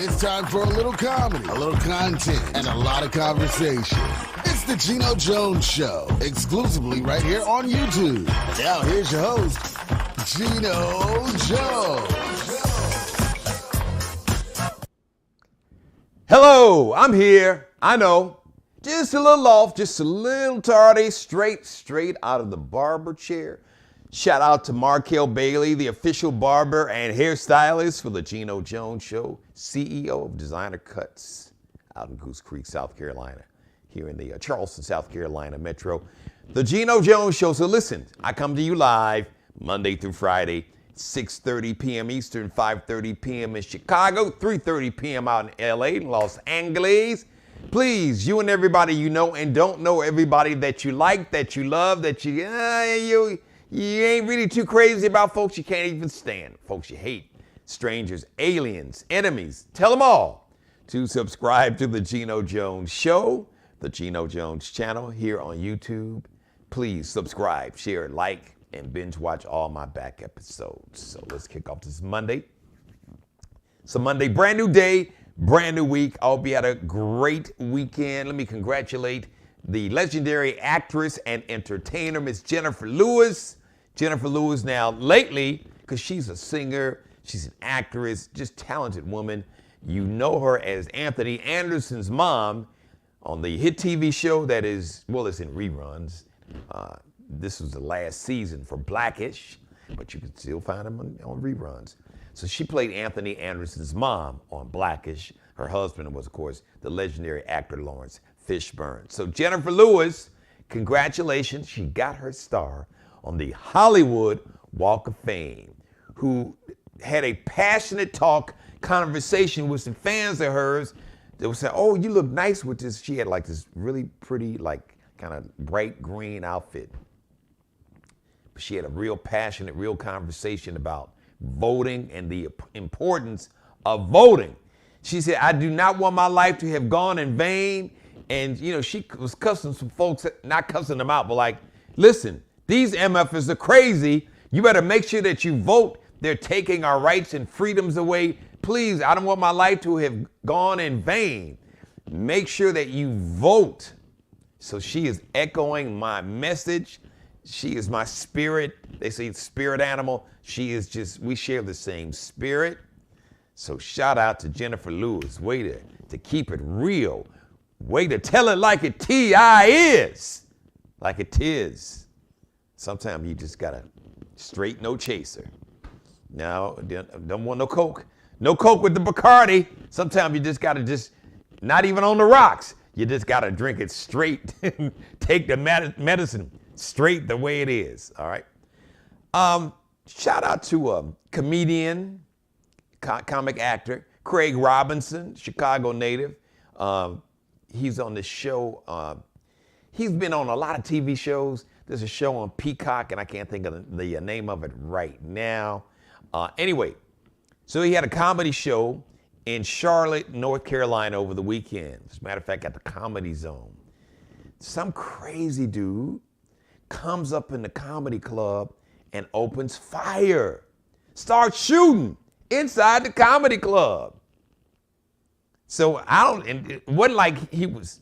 It's time for a little comedy, a little content, and a lot of conversation. It's the Geno Jones Show, exclusively right here on YouTube. Now here's your host, Geno Jones. Hello, I'm here. I know, just a little off, just a little tardy, straight out of the barber chair. Shout out to Markel Bailey, the official barber and hairstylist for the Geno Jones Show, CEO of Designer Cuts out in Goose Creek, South Carolina, here in the Charleston, South Carolina metro. The Geno Jones Show. So listen, I come to you live Monday through Friday, 6:30 p.m. Eastern, 5:30 p.m. in Chicago, 3:30 p.m. out in LA, in Los Angeles. Please, you and everybody you know and don't know, everybody that you like, that you love, that you ain't really too crazy about, folks you can't even stand, folks you hate, strangers, aliens, enemies. Tell them all to subscribe to the Geno Jones Show, the Geno Jones channel here on YouTube. Please subscribe, share, like, and binge watch all my back episodes. So let's kick off this Monday. So Monday, brand new day, brand new week. I hope you had a great weekend. Let me congratulate the legendary actress and entertainer, Miss Jennifer Lewis. Jennifer Lewis now lately, because she's a singer, she's an actress, just talented woman. You know her as Anthony Anderson's mom on the hit TV show that is, well, it's in reruns. This was the last season for Blackish, but you can still find them on reruns. So she played Anthony Anderson's mom on Blackish. Her husband was, of course, the legendary actor Lawrence Fishburne. So Jennifer Lewis, congratulations. She got her star on the Hollywood Walk of Fame, who had a passionate conversation with some fans of hers that would say, oh, you look nice with this. She had like this really pretty, like kind of bright green outfit. But she had a real passionate, real conversation about voting and the importance of voting. She said, I do not want my life to have gone in vain. And, you know, she was cussing some folks, not cussing them out, but like, listen, these MFers are crazy. You better make sure that you vote. They're taking our rights and freedoms away. Please, I don't want my life to have gone in vain. Make sure that you vote. So she is echoing my message. She is my spirit. They say spirit animal. She is just, we share the same spirit. So shout out to Jennifer Lewis. Way to keep it real. Way to tell it like it is. Like it is. Sometimes you just gotta straight no chaser. Now, don't want no Coke. No Coke with the Bacardi. Sometimes you just gotta not even on the rocks. You just gotta drink it straight. Take the medicine straight the way it is, all right? Shout out to comedian, comic actor, Craig Robinson, Chicago native. He's on this show. He's been on a lot of TV shows. There's a show on Peacock, and I can't think of the name of it right now. Anyway, so he had a comedy show in Charlotte, North Carolina over the weekend. As a matter of fact, at the Comedy Zone. Some crazy dude comes up in the comedy club and opens fire. Starts shooting inside the comedy club. So it wasn't like he was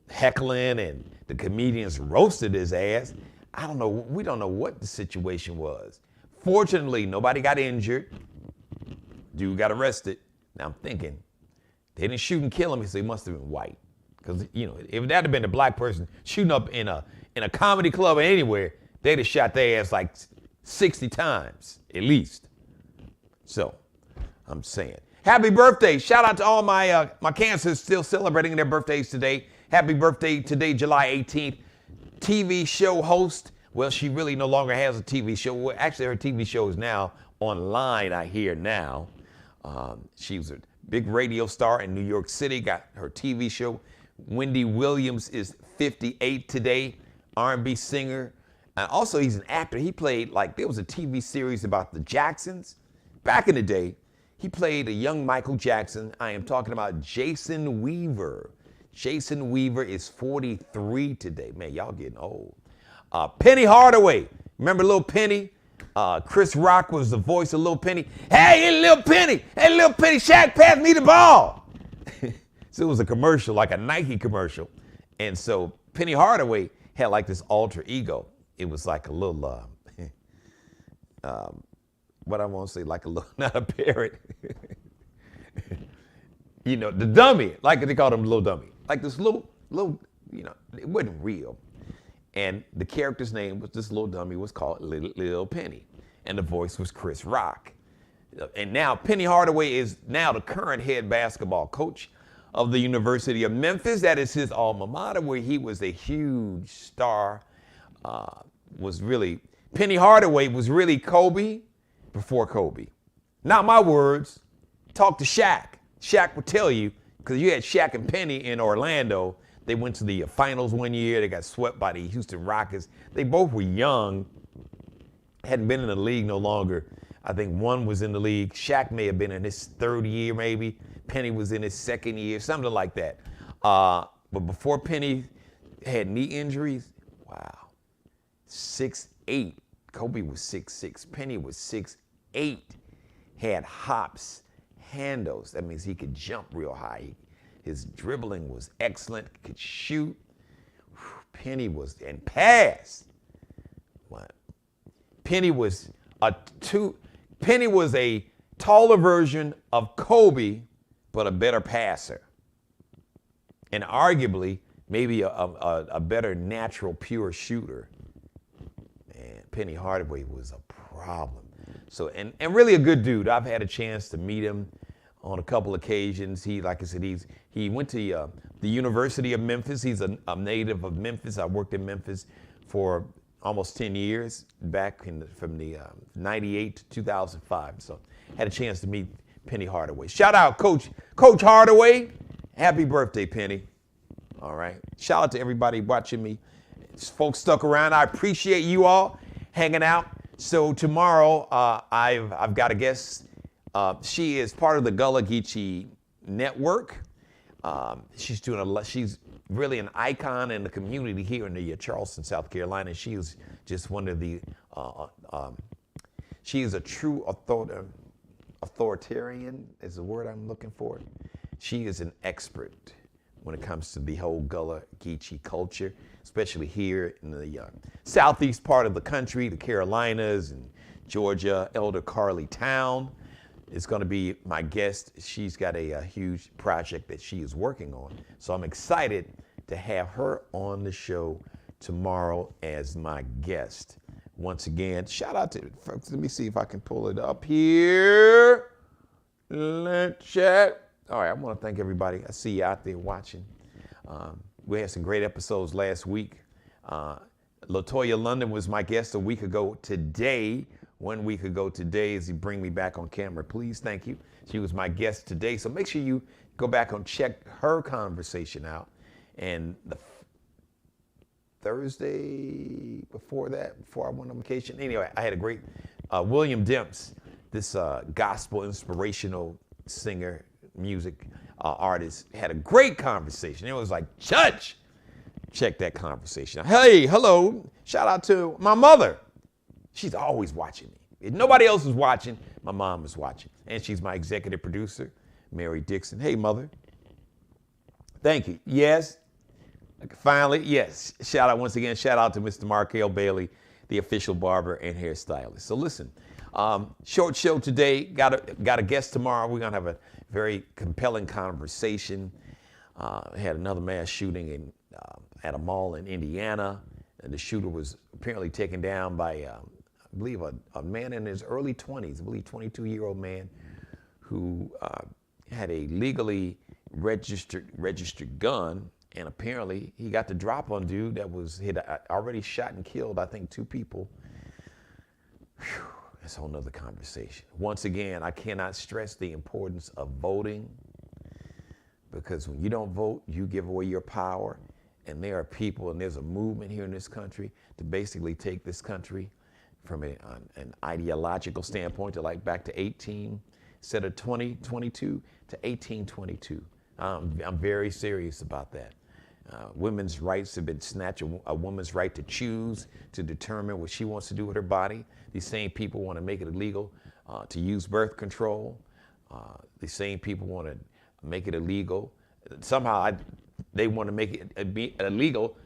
heckling and the comedians roasted his ass. I don't know. We don't know what the situation was. Fortunately, nobody got injured. Dude got arrested. Now I'm thinking, they didn't shoot and kill him, so he must have been white. Because, you know, if that had been a black person shooting up in a comedy club or anywhere, they'd have shot their ass like 60 times, at least. So, I'm saying. Happy birthday. Shout out to all my cancers still celebrating their birthdays today. Happy birthday today, July 18th. TV show host. Well, she really no longer has a TV show. Well, actually, her TV show is now online, I hear now. She was a big radio star in New York City, got her TV show. Wendy Williams is 58 today, R&B singer. And also, he's an actor. He played, there was a TV series about the Jacksons. Back in the day, he played a young Michael Jackson. I am talking about Jason Weaver. Jason Weaver is 43 today. Man, y'all getting old. Penny Hardaway. Remember little Penny? Chris Rock was the voice of Little Penny. Hey, Little Penny. Hey, Little Penny, Shaq, pass me the ball. So it was a commercial, like a Nike commercial. And so Penny Hardaway had like this alter ego. It was like a little, what I want to say, like a little, not a parrot. You know, the dummy, like they called him little dummy. Like this little, you know, it wasn't real. And the character's name was, this little dummy was called Lil Penny. And the voice was Chris Rock. And now Penny Hardaway is now the current head basketball coach of the University of Memphis. That is his alma mater, where he was a huge star. Penny Hardaway was really Kobe before Kobe. Not my words. Talk to Shaq. Shaq would tell you, because you had Shaq and Penny in Orlando. They went to the finals one year. They got swept by the Houston Rockets. They both were young, hadn't been in the league no longer. I think one was in the league. Shaq may have been in his third year, maybe. Penny was in his second year, something like that. But before Penny had knee injuries, wow, 6'8". Kobe was 6'6". Penny was 6'8". Had hops, handles. That means he could jump real high. His dribbling was excellent, could shoot. Penny was, and pass. What? Penny was a taller version of Kobe, but a better passer. And arguably, maybe a better natural, pure shooter. Man, Penny Hardaway was a problem. So, and really a good dude. I've had a chance to meet him on a couple occasions. He, like I said, he went to the University of Memphis. He's a native of Memphis. I worked in Memphis for almost 10 years, back from the 98 to 2005. So had a chance to meet Penny Hardaway. Shout out Coach Hardaway. Happy birthday, Penny. All right. Shout out to everybody watching me. Folks stuck around. I appreciate you all hanging out. So tomorrow I've got a guest. She is part of the Gullah Geechee network. She's really an icon in the community here in the Charleston, South Carolina. She is just one of the, she is a true authoritarian is the word I'm looking for. She is an expert when it comes to the whole Gullah Geechee culture, especially here in the southeast part of the country, the Carolinas and Georgia. Elder Carly Town is going to be my guest. She's got a huge project that she is working on. So I'm excited to have her on the show tomorrow as my guest. Once again, shout out to, let me see if I can pull it up here. Let's chat. All right, I want to thank everybody. I see you out there watching. We had some great episodes last week. LaToya London was my guest a week ago today. 1 week ago today, as he bring me back on camera. Please, thank you. She was my guest today. So make sure you go back and check her conversation out. And the Thursday before that, before I went on vacation. Anyway, I had a great, William Demps, this gospel inspirational singer, music artist, had a great conversation. It was like, church, check that conversation. Hey, hello, shout out to my mother. She's always watching me. If nobody else is watching, my mom is watching. And she's my executive producer, Mary Dixon. Hey, mother. Thank you. Yes. Finally, yes. Shout out once again. Shout out to Mr. Markel Bailey, the official barber and hairstylist. So listen, short show today. Got a guest tomorrow. We're gonna have a very compelling conversation. Had another mass shooting at a mall in Indiana, and the shooter was apparently taken down by, I believe, a man in his early 20s. I believe 22-year-old man who had a legally registered gun. And apparently he got the drop on dude that had already shot and killed, I think, 2 people. Whew, that's a whole nother conversation. Once again, I cannot stress the importance of voting, because when you don't vote, you give away your power. And there are people, and there's a movement here in this country to basically take this country from an ideological standpoint to like back to 18, instead of 2022 to 1822. I'm very serious about that. Women's rights have been snatched, a woman's right to choose, to determine what she wants to do with her body. These same people want to make it illegal to use birth control. The same people want to make it illegal. Somehow they want to make it illegal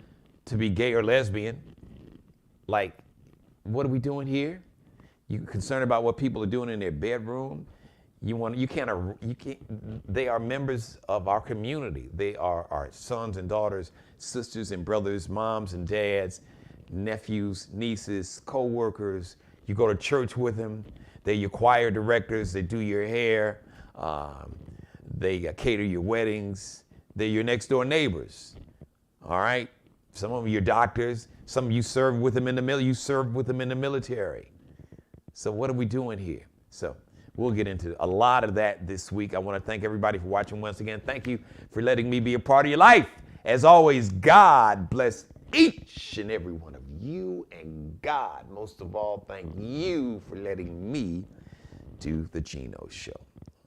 to be gay or lesbian. Like, what are we doing here? You concerned about what people are doing in their bedroom? You can't. They are members of our community. They are our sons and daughters, sisters and brothers, moms and dads, nephews, nieces, co-workers. You go to church with them. They're your choir directors. They do your hair. They cater your weddings. They're your next door neighbors. All right. Some of them are your doctors. Some of you serve with them in the military. So what are we doing here? So we'll get into a lot of that this week. I want to thank everybody for watching once again. Thank you for letting me be a part of your life. As always, God bless each and every one of you. And God, most of all, thank you for letting me do the Geno Show.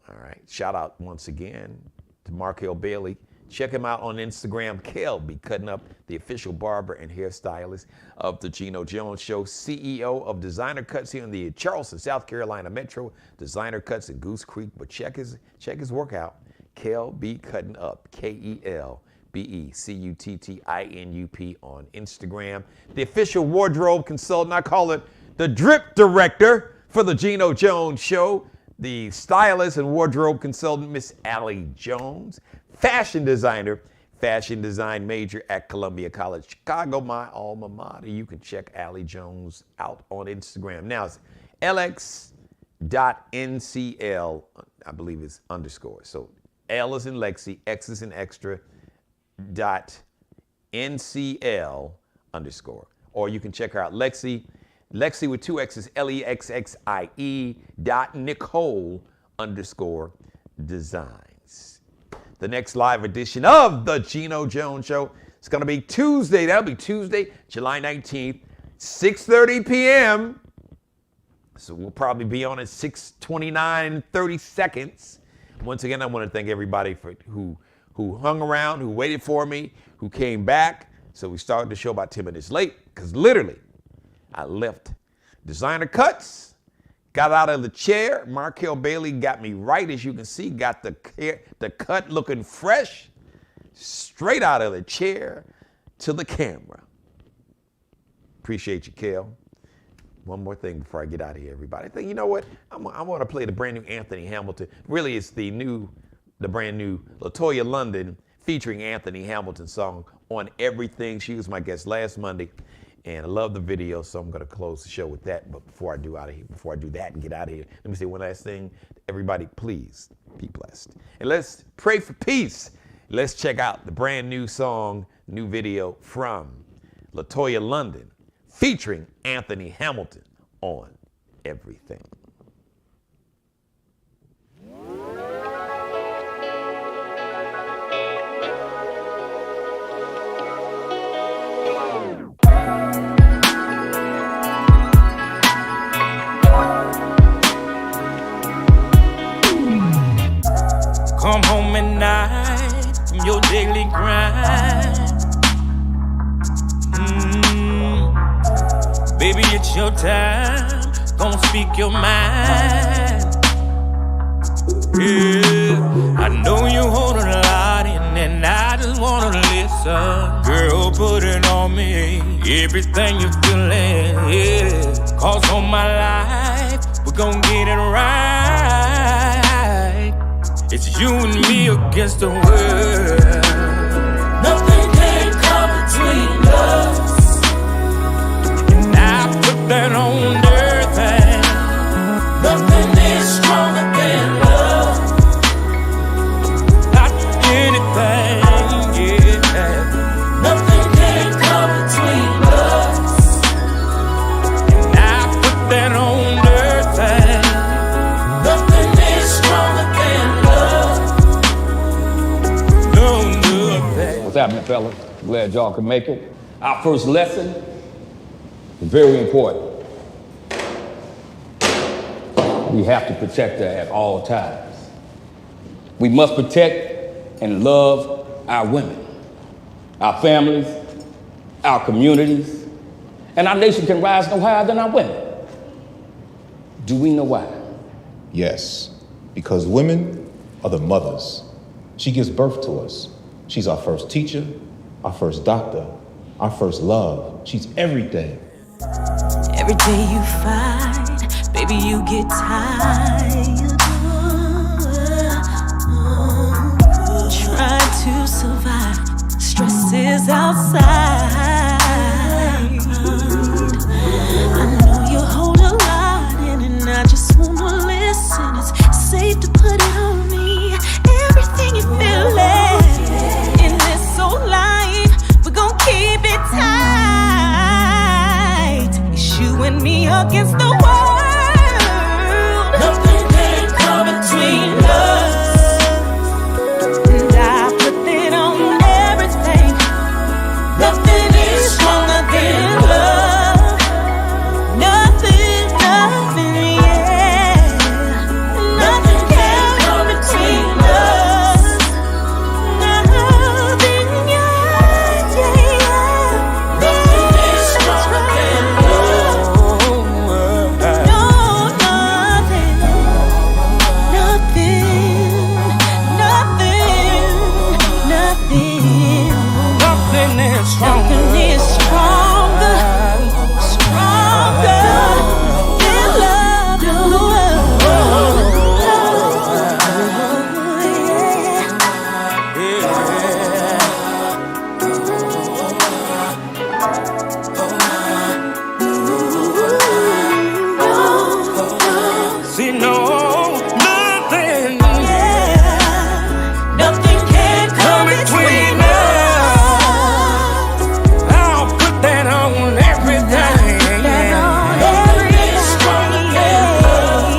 All right. Shout out once again to Markel Bailey. Check him out on Instagram. Kel be cutting up, the official barber and hairstylist of the Geno Jones Show, CEO of Designer Cuts here in the Charleston, South Carolina Metro. Designer Cuts in Goose Creek, but check his workout. Kel be cutting up, KELBECUTTINUP on Instagram. The official wardrobe consultant, I call it the drip director for the Geno Jones Show. The stylist and wardrobe consultant, Miss Allie Jones. Fashion designer, fashion design major at Columbia College Chicago, my alma mater. You can check Allie Jones out on Instagram. Now it's lx.ncl, I believe it's underscore. So L is in Lexi, X is in extra, .ncl underscore. Or you can check her out, Lexi with two X's, LEXXIE.Nicole underscore designs. The next live edition of the Geno Jones Show is going to be Tuesday. That'll be Tuesday, July 19th, 6:30 p.m. So we'll probably be on at 6:29, 30 seconds. Once again, I want to thank everybody who hung around, who waited for me, who came back. So we started the show about 10 minutes late because literally I left Designer Cuts. Got out of the chair. Markel Bailey got me right, as you can see. Got the cut looking fresh, straight out of the chair to the camera. Appreciate you, Kel. One more thing before I get out of here, everybody. I think, you know what? I want to play the brand new Anthony Hamilton. Really, it's the brand new LaToya London featuring Anthony Hamilton song On Everything. She was my guest last Monday. And I love the video, so I'm going to close the show with that. But before I do that and get out of here, let me say one last thing. Everybody, please be blessed. And let's pray for peace. Let's check out the brand new song, new video from LaToya London featuring Anthony Hamilton, On Everything. Come home at night from your daily grind. Baby, it's your time. Gonna speak your mind. Yeah, I know you hold a lot in, and I just wanna listen. Girl, put it on me. Everything you're feeling, yeah. Cause on my life, we're gonna get it right. It's you and me against the world. Nothing can come between us. And I put that on everything. Nothing is stronger than love. Not anything, yeah. Nothing can come between us. And I put that on everything. Nothing is stronger than love. What's happening, fellas? Glad y'all can make it. Our first lesson is very important. We have to protect her at all times. We must protect and love our women. our families, our communities, and our nation can rise no higher than our women. Do we know why? Yes, because women are the mothers. She gives birth to us. She's our first teacher, our first doctor, our first love. She's everything. Every day you fight, baby, you get tired. Trying to survive, stress is outside. I know you hold a lot in, and I just wanna listen. It's safe to put it on me. Everything you feel in this old life, we're gon' keep it tight. It's you and me against the world. Nothing can come between us. And I put that on everything. Nothing is stronger than love. Nothing, yeah. Nothing can come between us. Nothing, yeah. Nothing is stronger than love. No, nothing. Nothing is stronger. Nothing is stronger than love. See, no, nothing. Nothing can come between us. I'll put that on everything. Nothing is stronger than love.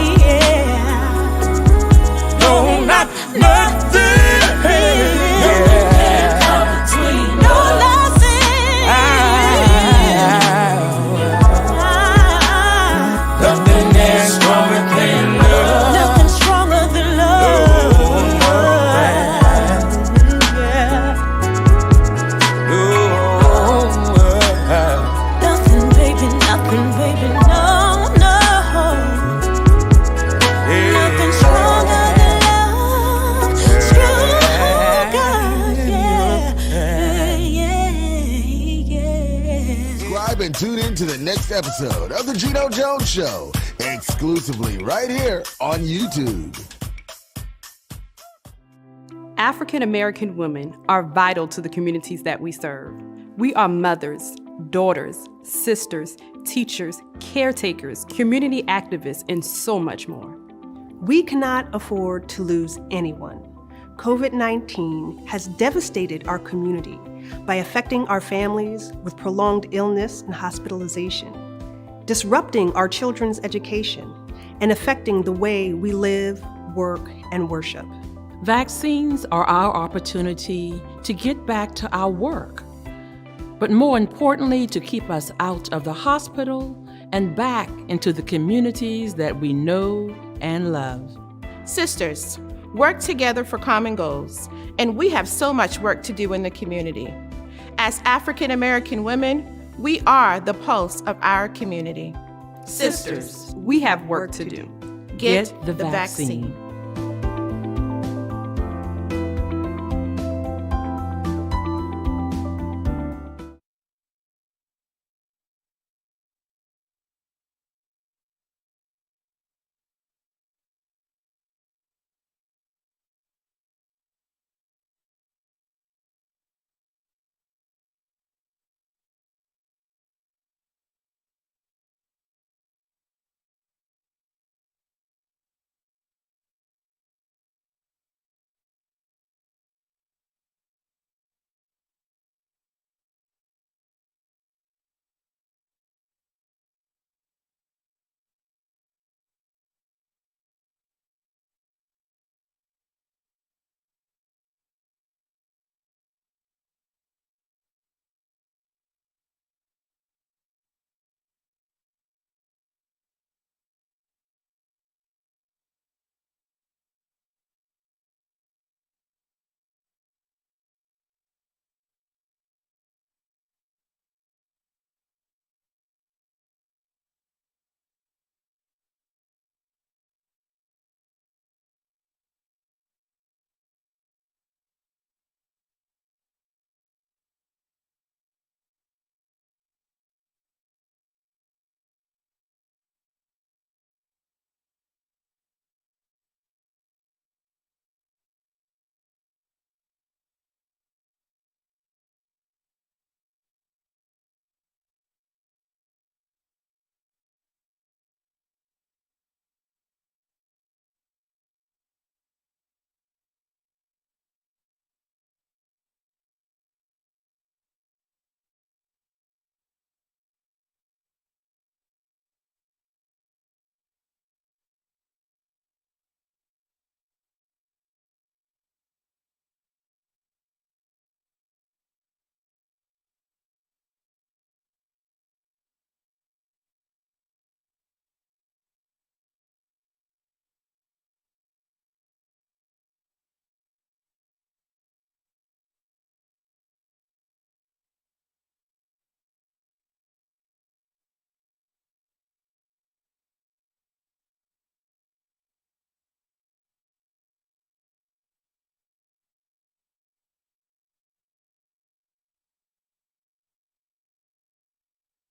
No, not nothing. Nothing is stronger than love. Nothing stronger than love. Nothing, baby, no, no. Nothing stronger than love. Stronger, yeah. Subscribe and tune in to the next episode of The Geno Jones Show, exclusively right here on YouTube. African American women are vital to the communities that we serve. We are mothers, daughters, sisters, teachers, caretakers, community activists, and so much more. We cannot afford to lose anyone. COVID-19 has devastated our community by affecting our families with prolonged illness and hospitalization, disrupting our children's education, and affecting the way we live, work, and worship. Vaccines are our opportunity to get back to our work, but more importantly, to keep us out of the hospital and back into the communities that we know and love. Sisters, work together for common goals, and we have so much work to do in the community. As African American women, we are the pulse of our community. Sisters, we have work to do. Get the vaccine.